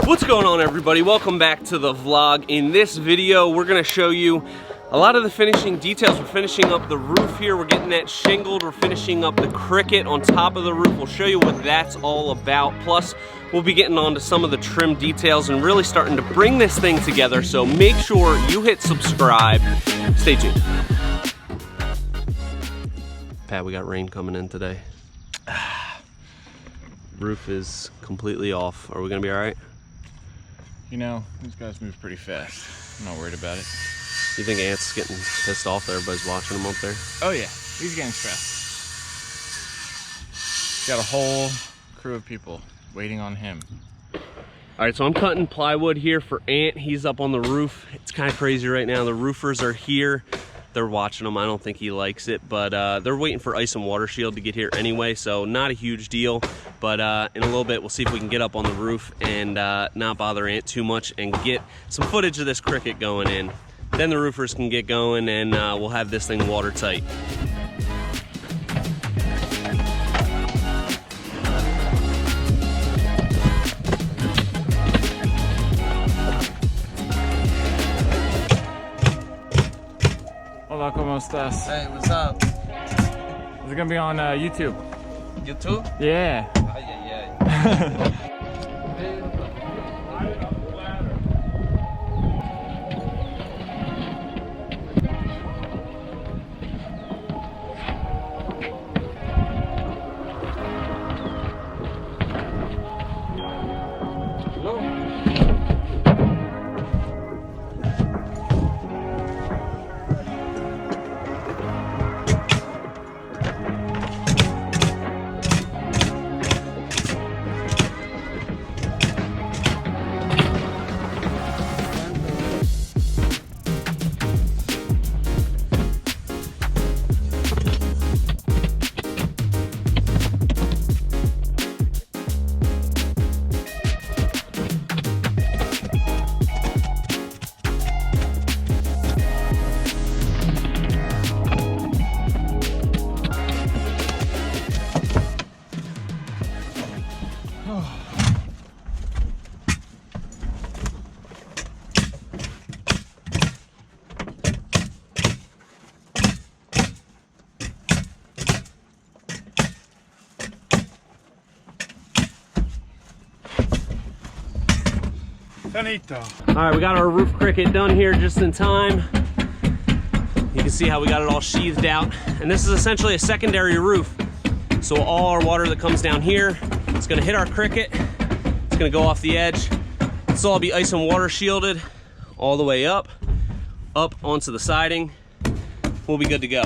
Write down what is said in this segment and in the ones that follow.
What's going on, everybody? Welcome back to the vlog. In this video, we're gonna show you a lot of the finishing details. We're finishing up the roof here. We're getting that shingled. We're finishing up the cricket on top of the roof. We'll show you what that's all about. Plus, we'll be getting on to some of the trim details and really starting to bring this thing together. So make sure you hit subscribe. Stay tuned. Pat, we got rain coming in today. Roof is completely off. Are we gonna be all right? You know, these guys move pretty fast. I'm not worried about it. You think Ant's getting pissed off that everybody's watching him up there? Oh yeah, he's getting stressed. Got a whole crew of people waiting on him. All right, so I'm cutting plywood here for Ant. He's up on the roof. It's kind of crazy right now. The roofers are here. They're watching him. I don't think he likes it, but they're waiting for ice and water shield to get here anyway, so not a huge deal. But in a little bit, we'll see if we can get up on the roof and not bother Ant too much and get some footage of this cricket going in. Then the roofers can get going and we'll have this thing watertight. Hola, ¿cómo estás? Hey, what's up? Is it gonna be on YouTube? YouTube? Yeah. Yeah. Finito. All right, we got our roof cricket done here just in time. You can see how we got it all sheathed out. And this is essentially a secondary roof. So all our water that comes down here, it's gonna hit our cricket. It's gonna go off the edge. This will all be ice and water shielded all the way up onto the siding. We'll be good to go.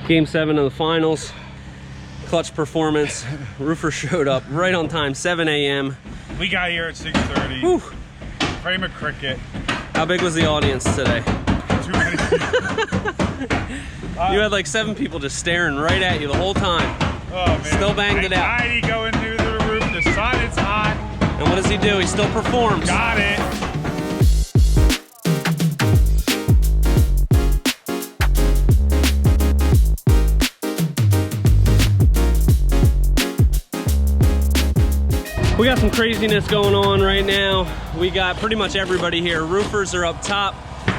Game 7 of the finals. Clutch performance. Roofer showed up right on time, 7 a.m. We got here at 6:30. Whew. Frame of cricket. How big was the audience today? Too many people. You had like 7 people just staring right at you the whole time. Oh man. Still banged it out. Anxiety going through the roof. The sun is hot. And what does he do? He still performs. Got it. We got some craziness going on right now. We got pretty much everybody here. Roofers are up top.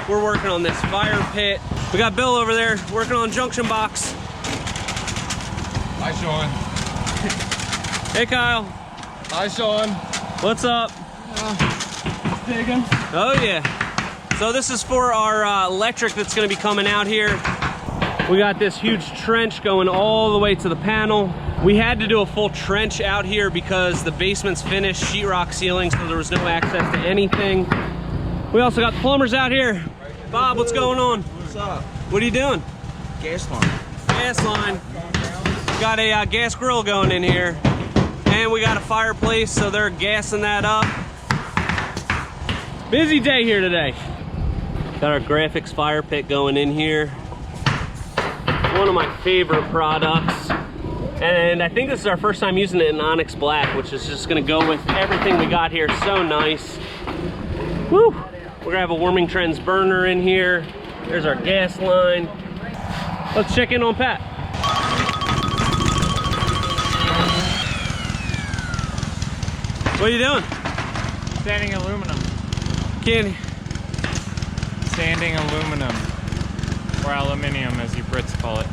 We're working on this fire pit. We got Bill over there working on junction box. Hi, Sean. Hey, Kyle. Hi, Sean. What's up? Digging. Oh, yeah. So this is for our electric that's gonna be coming out here. We got this huge trench going all the way to the panel. We had to do a full trench out here because the basement's finished, sheetrock ceiling, so there was no access to anything. We also got the plumbers out here. Bob, what's going on? What's up? What are you doing? Gas line. Gas line. Got a gas grill going in here. And we got a fireplace, so they're gassing that up. Busy day here today. Got our Graphix fire pit going in here. One of my favorite products. And I think this is our first time using it in Onyx Black, which is just gonna go with everything we got here. So nice. Woo! We're gonna have a Warming Trends burner in here. There's our gas line. Let's check in on Pat. What are you doing? Sanding aluminum. Candy. Sanding aluminum. Or aluminium, as you Brits call it.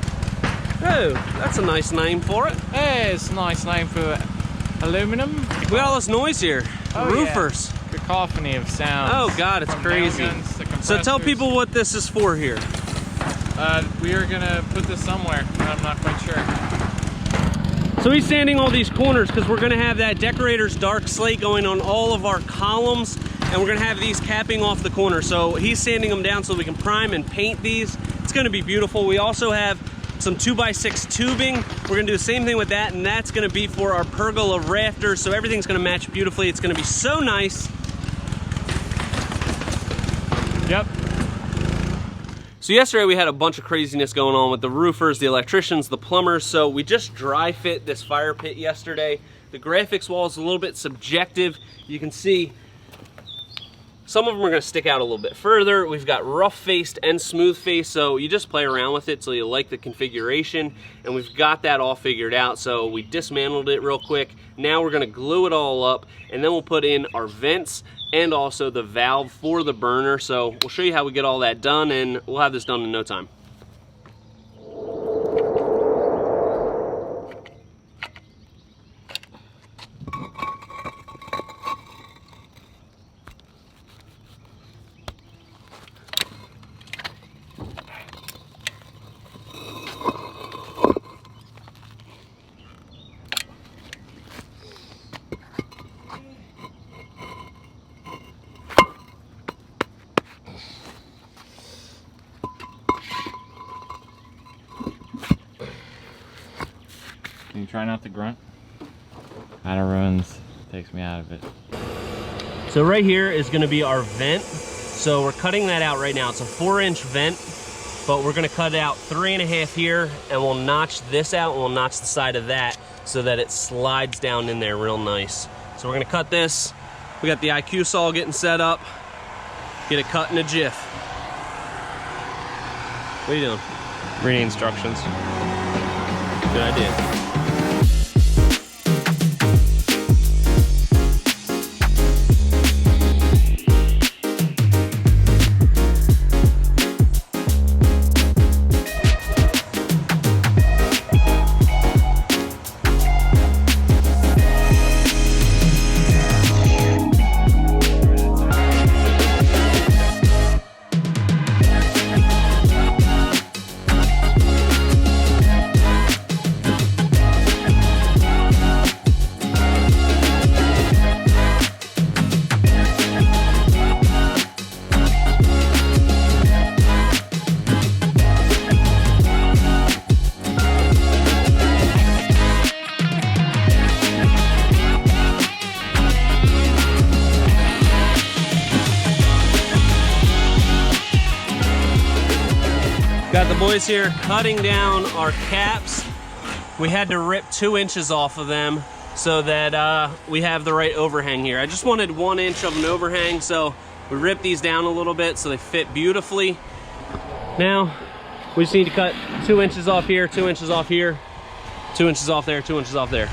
Oh, that's a nice name for it. Hey, it's a nice name for aluminum. We got all this noise here. Oh, Roofers. Yeah. Cacophony of sounds. Oh God, it's crazy. So tell people what this is for here. We are gonna put this somewhere, but I'm not quite sure. So he's sanding all these corners because we're gonna have that Deckorators dark slate going on all of our columns, and we're gonna have these capping off the corner. So he's sanding them down so we can prime and paint these. It's gonna be beautiful. We also have some 2x6 tubing. We're gonna do the same thing with that, and that's gonna be for our pergola rafters. So everything's gonna match beautifully. It's gonna be so nice. Yep. So yesterday we had a bunch of craziness going on with the roofers, the electricians, the plumbers. So we just dry fit this fire pit yesterday. The Graphix wall is a little bit subjective. You can see some of them are gonna stick out a little bit further. We've got rough faced and smooth faced, so you just play around with it till you like the configuration, and we've got that all figured out. So we dismantled it real quick. Now we're gonna glue it all up, and then we'll put in our vents and also the valve for the burner. So we'll show you how we get all that done, and we'll have this done in no time. Can you try not to grunt? Kind of ruins, takes me out of it. So right here is gonna be our vent. So we're cutting that out right now. It's a 4-inch vent, but we're gonna cut out 3.5 here, and we'll notch this out, and we'll notch the side of that so that it slides down in there real nice. So we're gonna cut this. We got the IQ saw getting set up. Get it cut in a jiff. What are you doing? Reading instructions. Good idea. Got the boys here cutting down our caps. We had to rip 2 inches off of them so that we have the right overhang here. I just wanted 1 inch of an overhang, so we ripped these down a little bit so they fit beautifully. Now, we just need to cut 2 inches off here, 2 inches off here, 2 inches off there, 2 inches off there.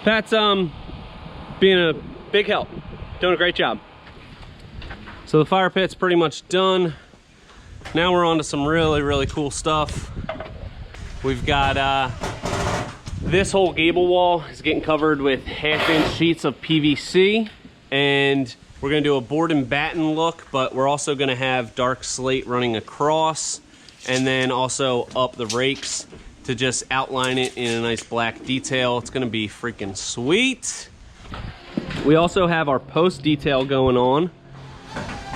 Pat's being a big help, doing a great job. So the fire pit's pretty much done. Now we're on to some really cool stuff. We've got this whole gable wall is getting covered with 1/2-inch sheets of PVC, and we're gonna do a board and batten look, but we're also gonna have dark slate running across, and then also up the rakes to just outline it in a nice black detail. It's gonna be freaking sweet. We also have our post detail going on.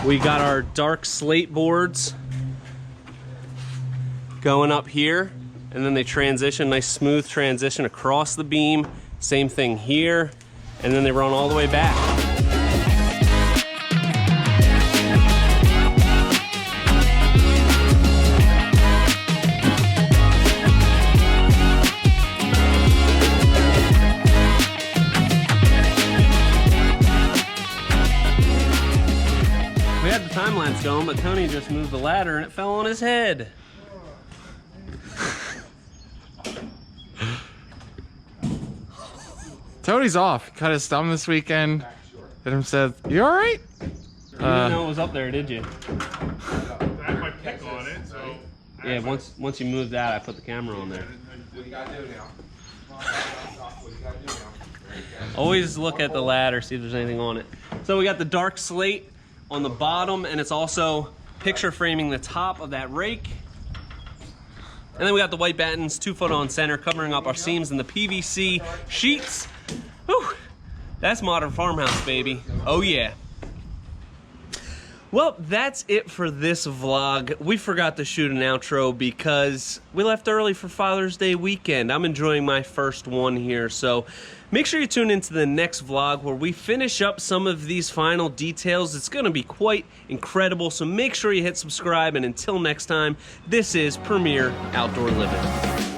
We got our dark slate boards going up here, and then they transition, nice smooth transition across the beam. Same thing here, and then they run all the way back. time's going, but Tony just moved the ladder and it fell on his head. Tony's off. Cut his thumb this weekend. Hit him, said, "You all right?" You didn't know it was up there, did you? I had my pick on it, so. Yeah, once you moved that, I put the camera on there. What you gotta do now? What you gotta do now? Always look at the ladder, see if there's anything on it. So we got the dark slate on the bottom, and it's also picture framing the top of that rake. And then we got the white battens, 2 foot on center, covering up our seams and the PVC sheets. Whew, that's modern farmhouse, baby. Oh yeah. Well, that's it for this vlog. We forgot to shoot an outro because we left early for Father's Day weekend. I'm enjoying my first one here, so make sure you tune into the next vlog where we finish up some of these final details. It's gonna be quite incredible, so make sure you hit subscribe, and until next time, this is Premier Outdoor Living.